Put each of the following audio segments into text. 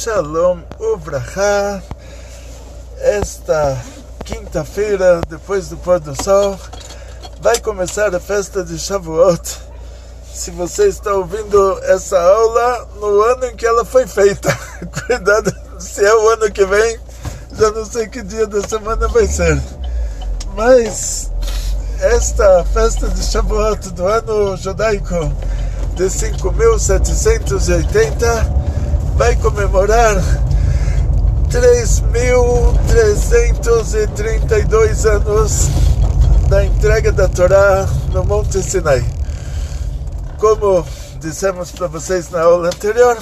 Shalom Uvrachá. Esta quinta-feira, depois do pôr do sol, vai começar a festa de Shavuot. Se você está ouvindo essa aula no ano em que ela foi feita, cuidado, se é o ano que vem, já não sei que dia da semana vai ser. Mas esta festa de Shavuot do ano judaico de 5.780 vai comemorar 3.332 anos da entrega da Torá no Monte Sinai. Como dissemos para vocês na aula anterior,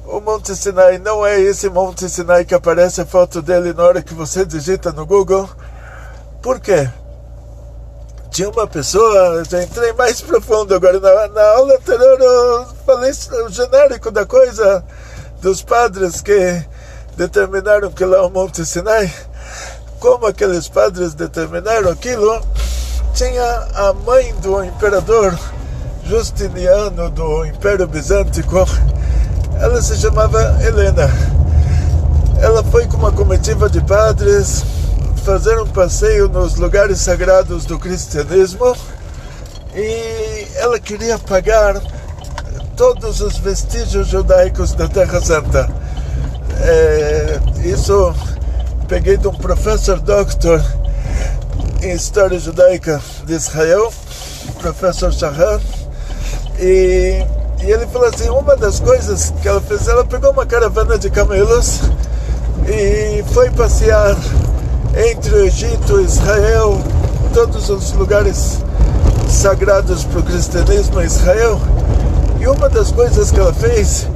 o Monte Sinai não é esse Monte Sinai que aparece a foto dele na hora que você digita no Google. Por quê? Tinha uma pessoa, já entrei mais profundo agora, na aula anterior eu falei o genérico da coisa, dos padres que determinaram que lá é o Monte Sinai. Como aqueles padres determinaram aquilo, tinha a mãe do imperador Justiniano do Império Bizântico, ela se chamava Helena. Ela foi com uma comitiva de padres fazer um passeio nos lugares sagrados do cristianismo e ela queria pagar todos os vestígios judaicos da Terra Santa. Isso peguei de um professor doctor em História Judaica de Israel, professor Shahan, e ele falou assim, uma das coisas que ela fez, ela pegou uma caravana de camelos e foi passear entre o Egito, Israel, todos os lugares sagrados para o cristianismo em Israel. E uma das coisas que ela fez,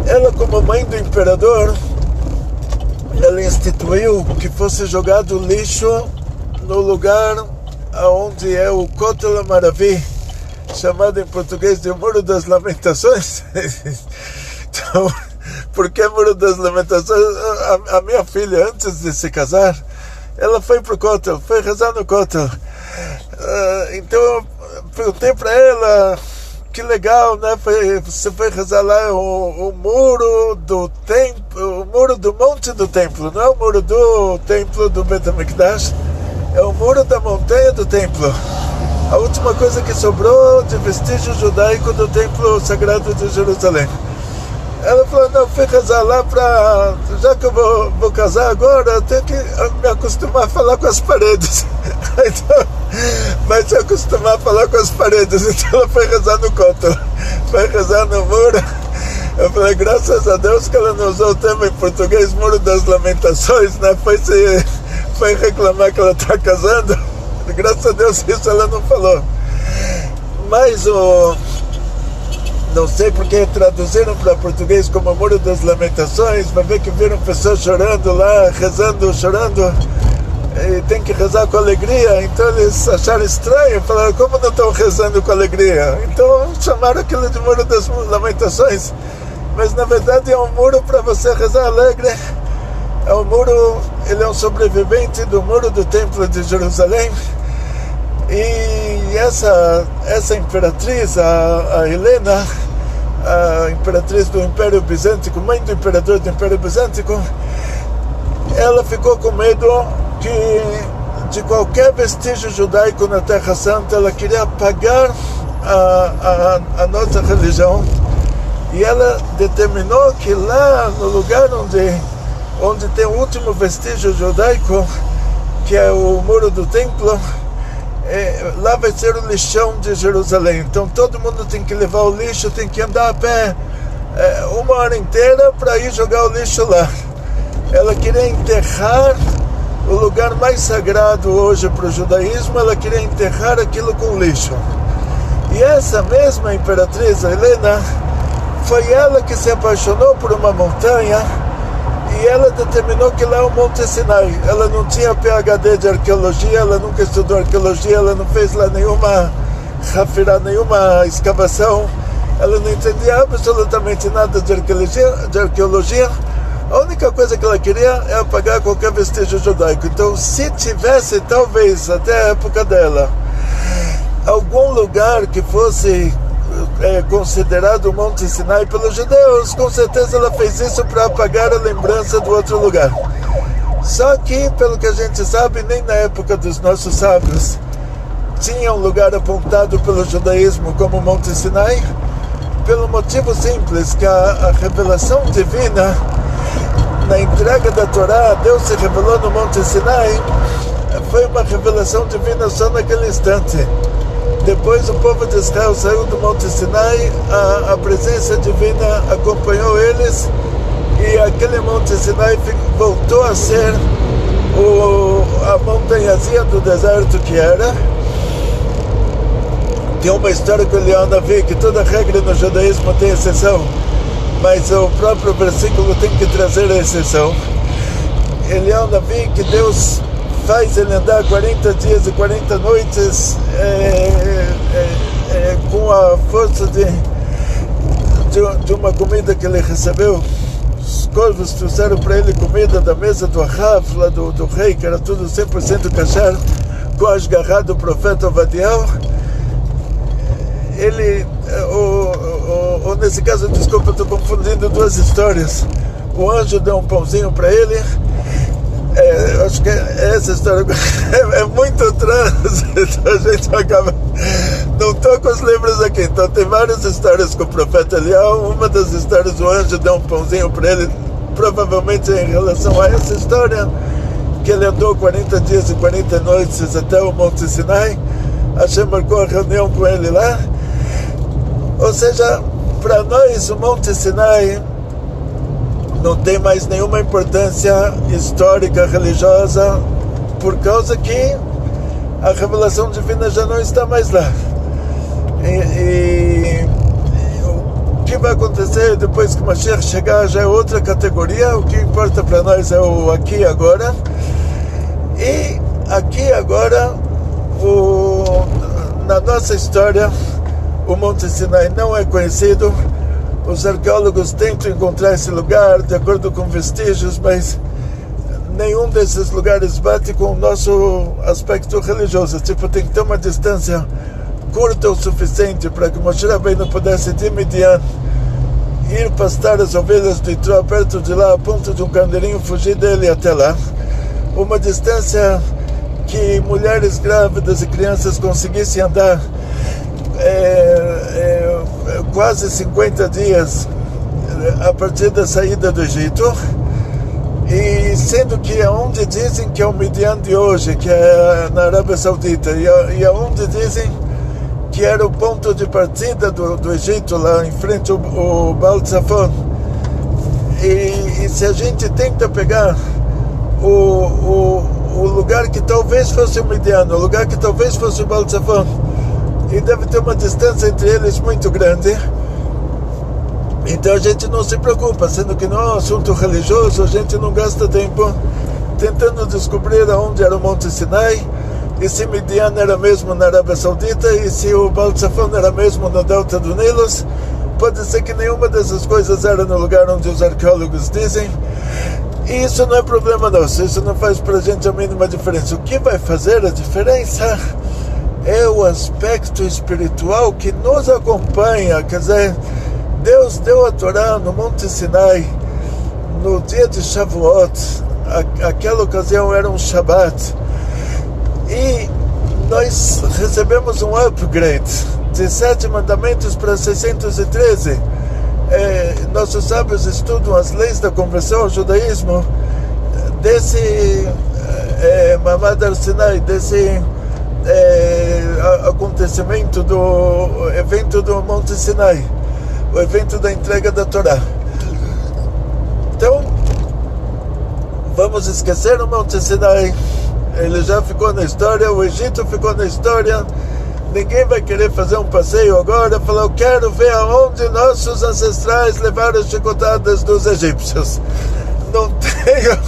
ela como mãe do imperador, ela instituiu que fosse jogado lixo no lugar onde é o Kotel Maravi, chamado em português de Muro das Lamentações. Então, por que Muro das Lamentações? A minha filha, antes de se casar, ela foi pro Kotel, foi rezar no Kotel. Então eu perguntei para ela, que legal, né? Você foi rezar lá o muro do templo, o muro do monte do templo, não é o muro do templo do Bet HaMikdash, é o muro da montanha do templo. A última coisa que sobrou de vestígio judaico do templo sagrado de Jerusalém. Ela falou, não, fui rezar lá para... Já que eu vou casar agora, eu tenho que me acostumar a falar com as paredes. Então, vai se acostumar a falar com as paredes. Então ela foi rezar no Kotel, foi rezar no muro. Eu falei, graças a Deus que ela não usou o termo em português, Muro das Lamentações, né? Foi reclamar que ela está casando. Graças a Deus isso ela não falou. Mas não sei porque traduziram para português como Muro das Lamentações. Vai ver que viram pessoas chorando lá, rezando, chorando, e tem que rezar com alegria. Então eles acharam estranho, falaram, como não estão rezando com alegria? Então chamaram aquilo de Muro das Lamentações, mas na verdade é um muro para você rezar alegre. É um muro, ele é um sobrevivente do muro do Templo de Jerusalém. E essa imperatriz, a Helena, a imperatriz do Império Bizântico, mãe do imperador do Império Bizântico, ela ficou com medo de qualquer vestígio judaico na Terra Santa. Ela queria apagar a nossa religião, e ela determinou que lá no lugar onde tem o último vestígio judaico, que é o muro do templo, lá vai ser o lixão de Jerusalém. Então todo mundo tem que levar o lixo, tem que andar a pé 1 hora inteira para ir jogar o lixo lá. Ela queria enterrar o lugar mais sagrado hoje para o judaísmo, ela queria enterrar aquilo com lixo. E essa mesma imperatriz, a Helena, foi ela que se apaixonou por uma montanha, e ela determinou que lá é o Monte Sinai. Ela não tinha PhD de arqueologia, ela nunca estudou arqueologia, ela não fez lá nenhuma escavação, ela não entendia absolutamente nada de arqueologia. A única coisa que ela queria é apagar qualquer vestígio judaico. Então, se tivesse, talvez, até a época dela, algum lugar que fosse considerado o Monte Sinai pelos judeus, com certeza ela fez isso para apagar a lembrança do outro lugar. Só que, pelo que a gente sabe, nem na época dos nossos sábios tinha um lugar apontado pelo judaísmo como Monte Sinai, pelo motivo simples que a revelação divina, na entrega da Torá, Deus se revelou no Monte Sinai, foi uma revelação divina só naquele instante. Depois o povo de Israel saiu do Monte Sinai, a presença divina acompanhou eles, e aquele Monte Sinai voltou a ser a montanhazinha do deserto que era. Tem uma história com Eliyahu Navi, que toda regra no judaísmo tem exceção, mas o próprio versículo tem que trazer a exceção. Eliyahu Navi, que Deus faz ele andar 40 dias e 40 noites com a força de uma comida que ele recebeu. Os corvos trouxeram para ele comida da mesa do Ahav, lá do rei, que era tudo 100% kasher, com a esgarra do profeta Ovadiah. Ele, nesse caso, desculpa, eu estou confundindo duas histórias. O anjo deu um pãozinho para ele. Acho que essa história é muito trânsito, a gente acaba. Não estou com os livros aqui, então tem várias histórias com o profeta Eliyahu. Uma das histórias, o anjo deu um pãozinho para ele, provavelmente em relação a essa história, que ele andou 40 dias e 40 noites até o Monte Sinai. Hashem marcou a reunião com ele lá. Ou seja, para nós o Monte Sinai não tem mais nenhuma importância histórica, religiosa, por causa que a revelação divina já não está mais lá. E o que vai acontecer depois que o Mashiach chegar já é outra categoria. O que importa para nós é o aqui e agora. E aqui e agora, na nossa história, o Monte Sinai não é conhecido. Os arqueólogos tentam encontrar esse lugar de acordo com vestígios, mas nenhum desses lugares bate com o nosso aspecto religioso. Tipo, tem que ter uma distância curta o suficiente para que Moshe Rabbeinu pudesse de Midian ir pastar as ovelhas do Itró perto de lá, a ponto de um carneirinho fugir dele até lá. Uma distância que mulheres grávidas e crianças conseguissem andar quase 50 dias a partir da saída do Egito, e sendo que aonde dizem que é o Midian de hoje, que é na Arábia Saudita, e aonde dizem que era o ponto de partida do Egito, lá em frente ao Baal Tzafon, e se a gente tenta pegar o lugar que talvez fosse o Midian, o lugar que talvez fosse o Baal Tzafon, e deve ter uma distância entre eles muito grande, então a gente não se preocupa, sendo que não é um assunto religioso, a gente não gasta tempo tentando descobrir aonde era o Monte Sinai, e se Midian era mesmo na Arábia Saudita, e se o Baal Tzafon era mesmo no delta do Nilo. Pode ser que nenhuma dessas coisas era no lugar onde os arqueólogos dizem, e isso não é problema nosso, isso não faz para a gente a mínima diferença. O que vai fazer a diferença é o aspecto espiritual que nos acompanha. Quer dizer, Deus deu a Torá no Monte Sinai no dia de Shavuot. Aquela ocasião era um Shabbat, e nós recebemos um upgrade de 7 mandamentos para 613. Nossos sábios estudam as leis da conversão ao judaísmo desse Mamad Ar-Sinai, desse acontecimento do evento do Monte Sinai, o evento da entrega da Torá. Então, vamos esquecer o Monte Sinai, ele já ficou na história, o Egito ficou na história. Ninguém vai querer fazer um passeio agora, falar, eu quero ver aonde nossos ancestrais levaram as chicotadas dos egípcios. Não tenho,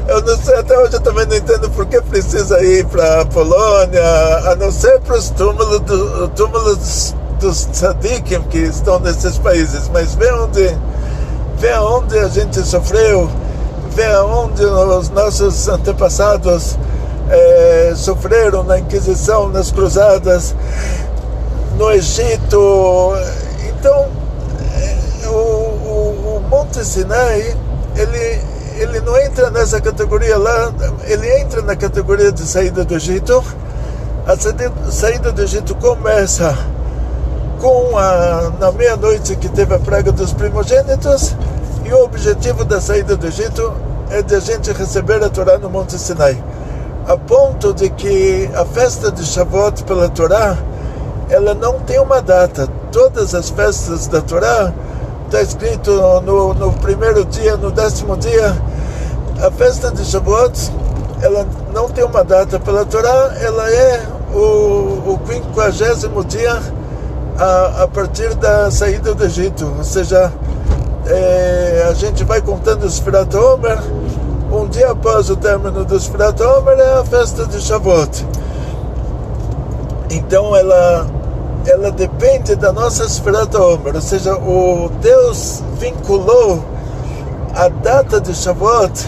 eu não sei, até hoje eu também não entendo por que precisa ir para a Polônia, a não ser para os túmulos dos tzadikim que estão nesses países, mas vê aonde a gente sofreu, vê aonde os nossos antepassados sofreram na Inquisição, nas Cruzadas. no Egito. Então, o Monte Sinai, ele não entra nessa categoria lá, ele entra na categoria de saída do Egito. A saída do Egito começa na meia-noite que teve a praga dos primogênitos, e o objetivo da saída do Egito é de a gente receber a Torá no Monte Sinai, a ponto de que a festa de Shavuot pela Torá, ela não tem uma data. Todas as festas da Torá, está escrito no primeiro dia, no 10º dia. A festa de Shavuot, ela não tem uma data pela Torá, ela é o 50º dia a partir da saída do Egito. Ou seja, a gente vai contando os Sfirat Omer. Um dia após o término dos Sfirat Omer é a festa de Shavuot. Então ela depende da nossa Sfirat Omer, ou seja, o Deus vinculou a data de Shavuot,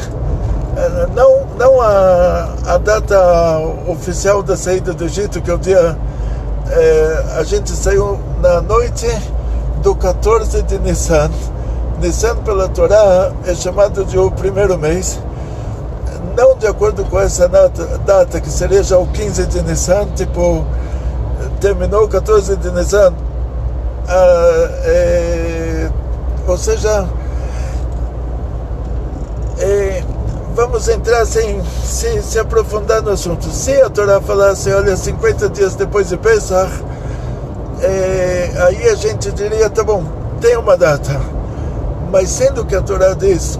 não a data oficial da saída do Egito, que é o dia, a gente saiu na noite do 14 de Nissan. Nissan pela Torá é chamado de o primeiro mês, não de acordo com essa data, que seria já o 15 de Nissan, tipo, terminou o 14 de Nissan, ou seja, vamos entrar sem se aprofundar no assunto. Se a Torá falasse, olha, 50 dias depois de Pesach, aí a gente diria, tá bom, tem uma data. Mas sendo que a Torá diz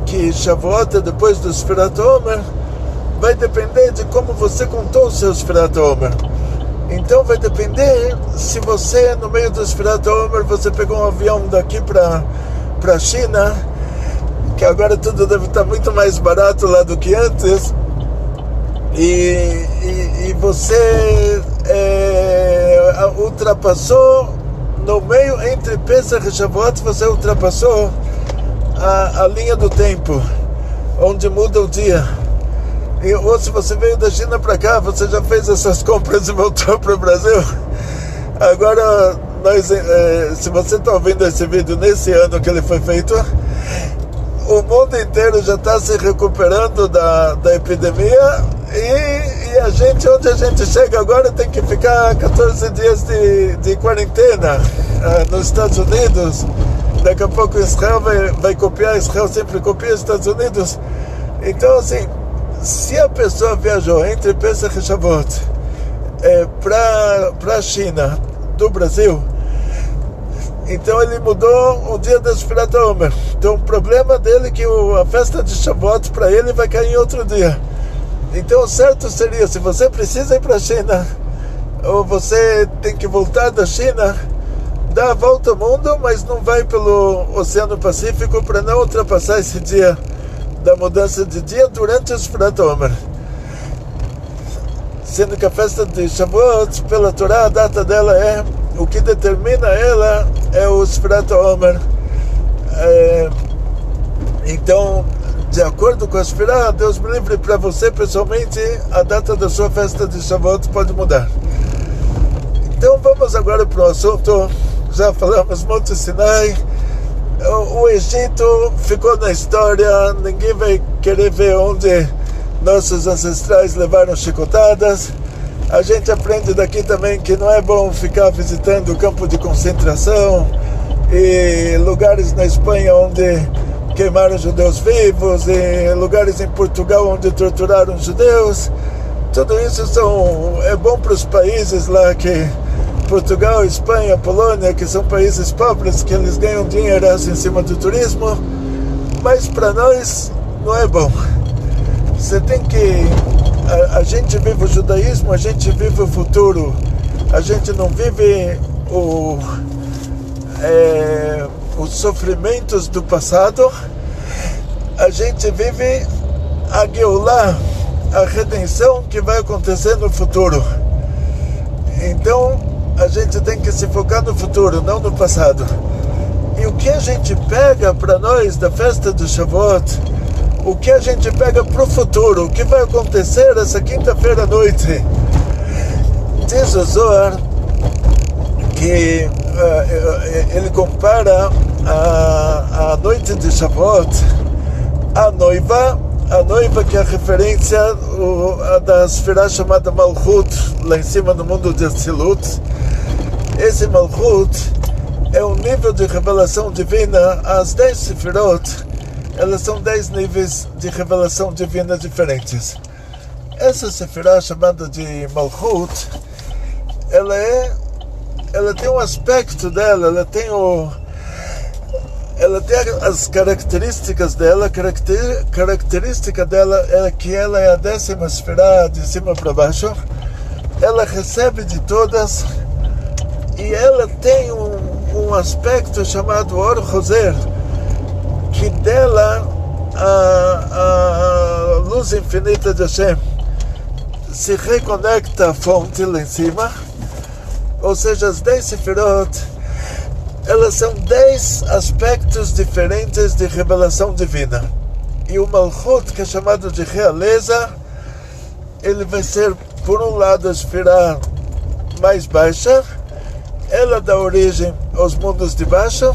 que Shavuot é depois do Sfirat Omer, vai depender de como você contou os seus Sfirat Omer. Então vai depender se você, no meio do Sfirat Omer, você pegou um avião daqui para a China, que agora tudo deve estar muito mais barato lá do que antes, e você ultrapassou, no meio entre Pesach e Shavuot, você ultrapassou a linha do tempo, onde muda o dia. Ou se você veio da China para cá, você já fez essas compras e voltou para o Brasil. Agora, se você está ouvindo esse vídeo nesse ano que ele foi feito, o mundo inteiro já está se recuperando da epidemia, e a gente, onde a gente chega agora, tem que ficar 14 dias de quarentena. Nos Estados Unidos, daqui a pouco Israel vai copiar, Israel sempre copia os Estados Unidos. Então, assim, se a pessoa viajou entre Pesach e Shavuot para a China do Brasil, então ele mudou o dia da Sfirat Omer. Então o problema dele é que a festa de Shavuot para ele vai cair em outro dia. Então o certo seria, se você precisa ir para a China, ou você tem que voltar da China, dá a volta ao mundo, mas não vai pelo Oceano Pacífico, para não ultrapassar esse dia da mudança de dia durante o Sfirat Omer. Sendo que a festa de Shavuot, pela Torá, a data dela o que determina ela é o Sfirat Omer. Então, de acordo com a Sfirá, Deus me livre, para você pessoalmente, a data da sua festa de Shavuot pode mudar. Então vamos agora para o assunto. Já falamos Monte Sinai. O Egito ficou na história, ninguém vai querer ver onde nossos ancestrais levaram chicotadas. A gente aprende daqui também que não é bom ficar visitando o campo de concentração e lugares na Espanha onde queimaram judeus vivos, e lugares em Portugal onde torturaram judeus. Tudo isso é bom para os países lá, que Portugal, Espanha, Polônia, que são países pobres, que eles ganham dinheiro em cima do turismo, mas para nós não é bom. Você tem que... A gente vive o judaísmo, a gente vive o futuro, a gente não vive os sofrimentos do passado, a gente vive a Geulá, a redenção que vai acontecer no futuro. Então a gente tem que se focar no futuro, não no passado. E o que a gente pega para nós da festa do Shavuot, o que a gente pega para o futuro, o que vai acontecer essa quinta-feira à noite? Diz o Zohar que ele compara a noite de Shavuot, a noiva que é a referência da esfera chamada Malchut, lá em cima no mundo de Atzilut. Esse Malchut é um nível de revelação divina. As 10 Sefirot, elas são 10 níveis de revelação divina diferentes. Essa Sefirah chamada de Malchut, ela tem um aspecto dela, ela tem as características dela. Característica dela é que ela é a 10ª Sefirah de cima para baixo. Ela recebe de todas e ela tem um aspecto chamado Or Choser, que dela a luz infinita de Hashem se reconecta à fonte lá em cima. Ou seja, as 10 Sefirot, elas são 10 aspectos diferentes de revelação divina. E o Malchut, que é chamado de realeza, ele vai ser, por um lado, a esfera mais baixa. Ela dá origem aos mundos de baixo.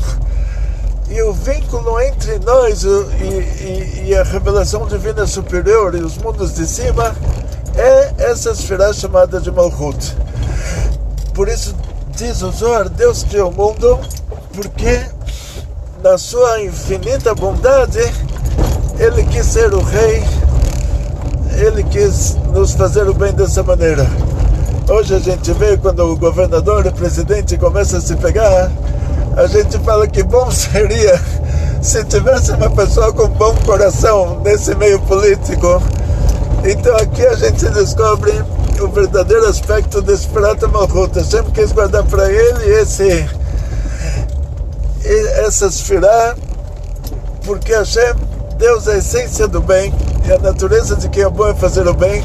E o vínculo entre nós e a revelação divina superior e os mundos de cima é essa esfera chamada de Malchut. Por isso diz o Zohar, Deus criou o mundo porque na sua infinita bondade Ele quis ser o rei, Ele quis nos fazer o bem dessa maneira. Hoje a gente vê quando o governador e o presidente começam a se pegar, a gente fala que bom seria se tivesse uma pessoa com bom coração nesse meio político. Então aqui a gente descobre o verdadeiro aspecto desse Prata Malchut. Hashem quis guardar para ele essa esfera, porque Hashem, Deus é a essência do bem, e a natureza de quem é bom é fazer o bem.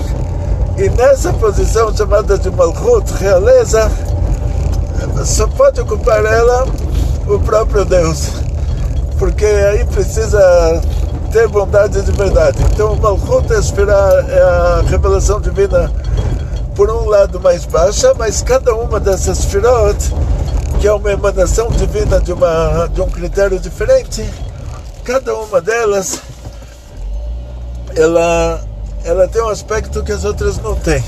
E nessa posição chamada de Malchut, realeza, só pode ocupar ela o próprio Deus, porque aí precisa ter bondade de verdade. Então o Malchut é a revelação divina, por um lado mais baixa, mas cada uma dessas Sefirot, que é uma emanação divina de um critério diferente, cada uma delas ela tem um aspecto que as outras não têm.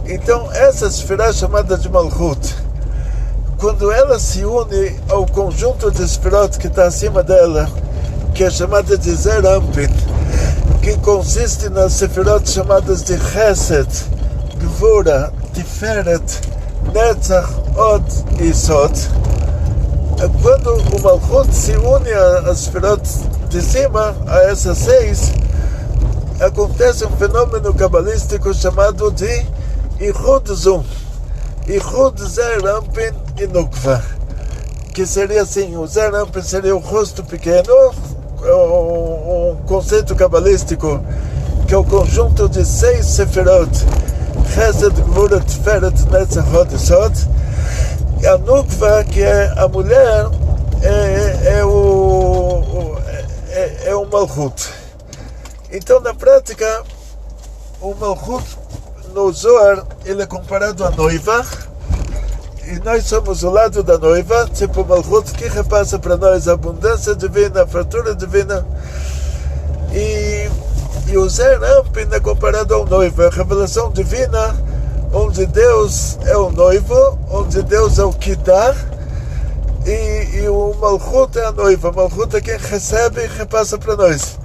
Então essa Sefirah chamada de Malchut, quando ela se une ao conjunto de Sefirot que está acima dela, que é chamada de Zer Anpin, que consiste nas Sefirot chamadas de Chesed, Gvura, Tiferet, Netzach, Od e Sod, quando o Malchut se une às Sefirot de cima, a essas 6, acontece um fenômeno cabalístico chamado de Ichud Zum, Ichud Zer Anpin e Nukva, que seria assim: o Zer Anpin seria o rosto pequeno, um conceito cabalístico que é o conjunto de 6 Sefirot, Chesed, Gvura, Tiferet, Netzach, Od e Sod. E a Nukva, que é a mulher, é o Malchut. Então, na prática, o Malchut no Zohar, ele é comparado à noiva, e nós somos o lado da noiva, tipo o Malchut, que repassa para nós a abundância divina, a fartura divina, e o Zer Anpin é comparado ao noivo, a revelação divina, onde Deus é o noivo, onde Deus é o que dá, e o Malchut é a noiva. Malchut é quem recebe e repassa para nós.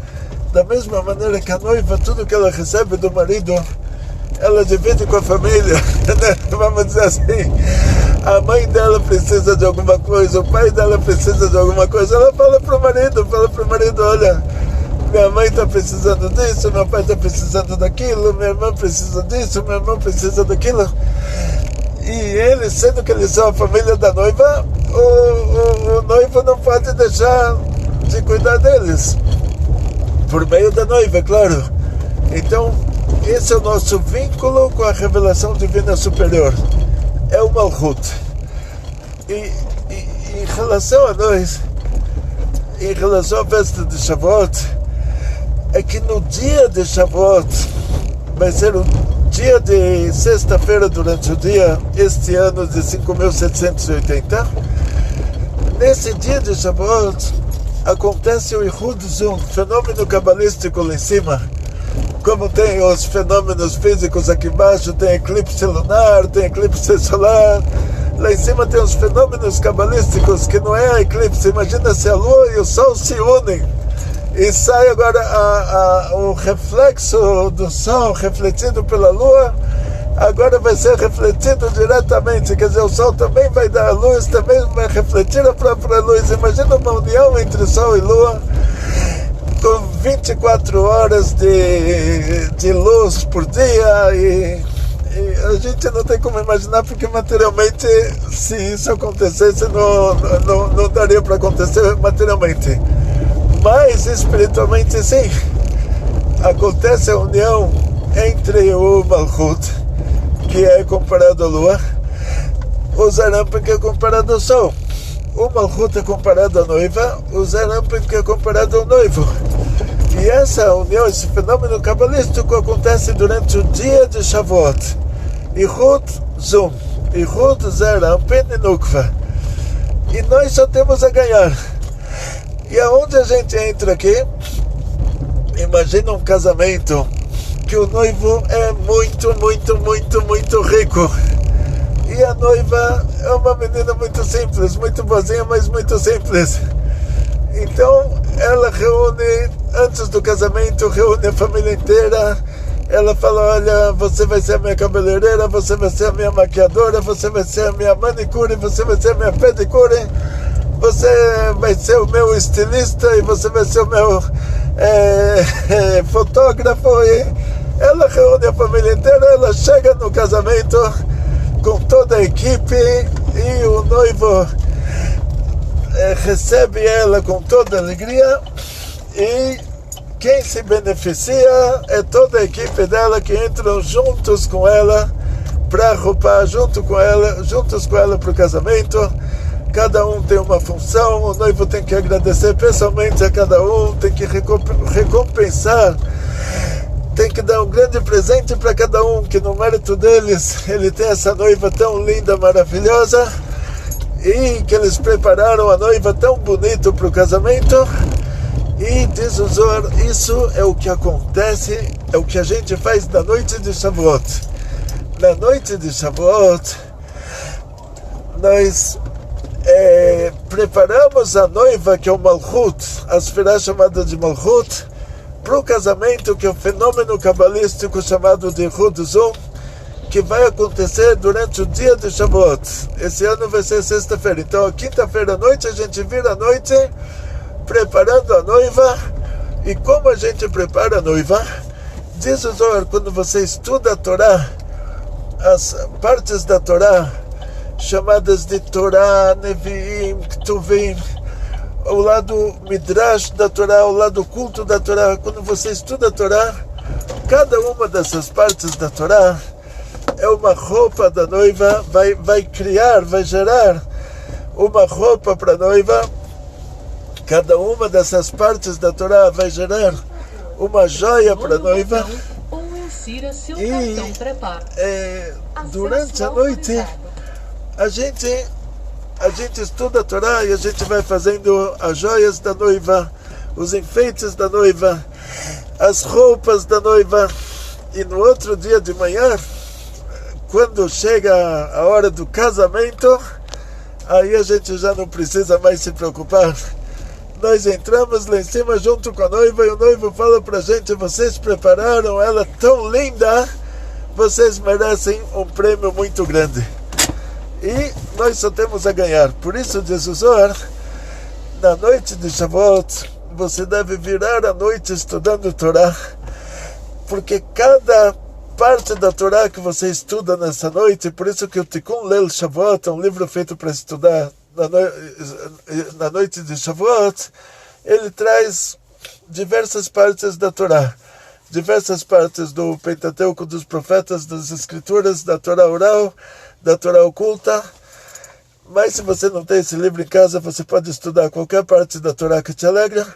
Da mesma maneira que a noiva, tudo que ela recebe do marido, ela divide com a família, né? Vamos dizer assim, a mãe dela precisa de alguma coisa, o pai dela precisa de alguma coisa, ela fala para o marido, olha, minha mãe está precisando disso, meu pai está precisando daquilo, minha irmã precisa disso, meu irmão precisa daquilo. E eles, sendo que eles são a família da noiva, o noivo não pode deixar de cuidar deles, por meio da noiva, é claro. Então, esse é o nosso vínculo com a revelação divina superior, é o Malchut. E em relação a nós, em relação à festa de Shavuot, é que no dia de Shavuot vai ser dia de sexta-feira durante o dia, este ano de 5.780, nesse dia de Shavuot, acontece o Ihud Zoom, fenômeno cabalístico lá em cima. Como tem os fenômenos físicos aqui embaixo, tem eclipse lunar, tem eclipse solar. Lá em cima tem os fenômenos cabalísticos, que não é eclipse. Imagina se a lua e o sol se unem. E sai agora o reflexo do sol refletido pela lua, agora vai ser refletido diretamente, quer dizer, o sol também vai dar a luz, também vai refletir a própria luz. Imagina uma união entre sol e lua, com 24 horas de luz por dia, e a gente não tem como imaginar, porque materialmente, se isso acontecesse, não daria para acontecer materialmente. Mas espiritualmente sim, acontece a união entre o Malchut, que é comparado à lua, o Zerampin, que é comparado ao sol. O Malchut é comparado à noiva, o Zerampin, que é comparado ao noivo. E essa união, esse fenômeno cabalístico acontece durante o dia de Shavuot. Ihud Zoom, Ihud Zerampin e Nukva. E nós só temos a ganhar. E aonde a gente entra aqui, imagina um casamento que o noivo é muito, muito, muito, muito rico. E a noiva é uma menina muito simples, muito boazinha, mas muito simples. Então ela reúne, antes do casamento, reúne a família inteira. Ela fala: olha, você vai ser a minha cabeleireira, você vai ser a minha maquiadora, você vai ser a minha manicure, você vai ser a minha pedicure, você vai ser o meu estilista e você vai ser o meu fotógrafo. E ela reúne a família inteira, ela chega no casamento com toda a equipe e o noivo recebe ela com toda alegria, e quem se beneficia é toda a equipe dela, que entram juntos com ela para roubar juntos com ela para o casamento. Cada um tem uma função, o noivo tem que agradecer pessoalmente a cada um, tem que recompensar, tem que dar um grande presente para cada um, que no mérito deles ele tem essa noiva tão linda, maravilhosa, e que eles prepararam a noiva tão bonito para o casamento. E diz o Zohar, isso é o que acontece, é o que a gente faz na noite de Shavuot. Na noite de Shavuot, nós preparamos a noiva, que é o Malchut, a esfera chamada de Malchut, para o casamento, que é o fenômeno cabalístico chamado de Ihud Zoom, que vai acontecer durante o dia de Shavuot. Esse ano vai ser sexta-feira, então a quinta-feira à noite a gente vira a noite preparando a noiva. E como a gente prepara a noiva, diz o Zohar, quando você estuda a Torá, as partes da Torá chamadas de Torá, Neviim, Ktuvim, o lado Midrash da Torá, o lado culto da Torá, quando você estuda a Torá, cada uma dessas partes da Torá é uma roupa da noiva, vai gerar uma roupa para a noiva. Cada uma dessas partes da Torá vai gerar uma joia para a noiva. E durante a noite a gente estuda a Torá e a gente vai fazendo as joias da noiva, os enfeites da noiva, as roupas da noiva. E no outro dia de manhã, quando chega a hora do casamento, aí a gente já não precisa mais se preocupar. Nós entramos lá em cima junto com a noiva, e o noivo fala pra gente: vocês prepararam ela tão linda, vocês merecem um prêmio muito grande. E nós só temos a ganhar. Por isso diz o Zohar, na noite de Shavuot, você deve virar a noite estudando Torá, porque cada parte da Torá que você estuda nessa noite, por isso que o Tikkun Leil Shavuot é um livro feito para estudar na noite de Shavuot, ele traz diversas partes da Torá, diversas partes do Pentateuco, dos profetas, das escrituras, da Torá oral, da Torá oculta. Mas se você não tem esse livro em casa, você pode estudar qualquer parte da Torá que te alegra.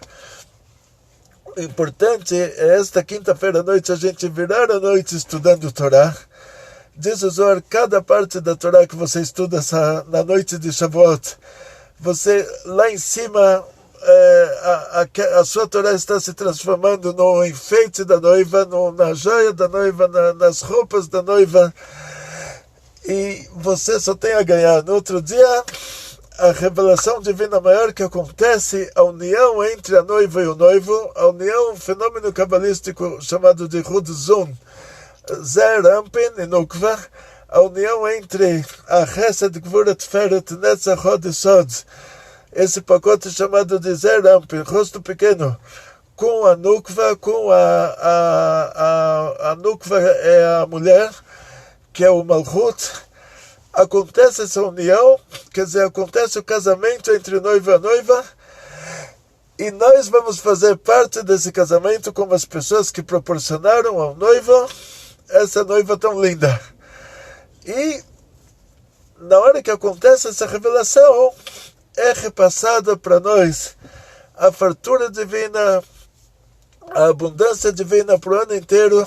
O importante é esta quinta-feira à noite a gente virar a noite estudando Torá. Diz o Zohar, cada parte da Torá que você estuda na noite de Shavuot, você lá em cima, a sua Torá está se transformando no enfeite da noiva, na joia da noiva, nas roupas da noiva, e você só tem a ganhar. No outro dia, a revelação divina maior que acontece, a união entre a noiva e o noivo, a união, um fenômeno cabalístico chamado de Hudzun, Zer Ampin e Nukva, a união entre a Chesed, Gvura, Tferet, Netzach, Hod e Sod, esse pacote chamado de Zer Ampin, rosto pequeno, com a Nukva, a Nukva é a mulher, que é o Malchut. Acontece essa união, quer dizer, acontece o casamento entre o noivo e a noiva, e nós vamos fazer parte desse casamento como as pessoas que proporcionaram ao noivo essa noiva tão linda. E na hora que acontece essa revelação, é repassada para nós a fartura divina, a abundância divina para o ano inteiro,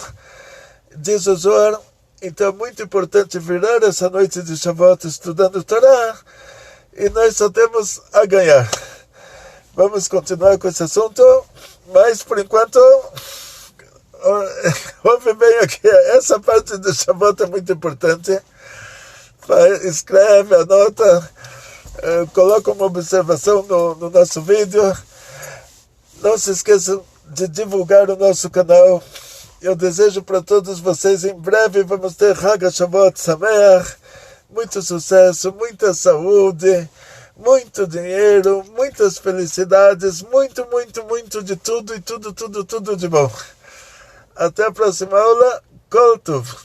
diz o Zohar. Então é muito importante virar essa noite de Shavuot estudando Torá, e nós só temos a ganhar. Vamos continuar com esse assunto, mas por enquanto, ouve bem aqui, essa parte do Shavuot é muito importante. Escreve, anota, coloca uma observação no nosso vídeo. Não se esqueçam de divulgar o nosso canal. Eu desejo para todos vocês, em breve vamos ter Hag Shavuot Sameach, muito sucesso, muita saúde, muito dinheiro, muitas felicidades, muito de tudo e tudo de bom. Até a próxima aula. Kol Tov.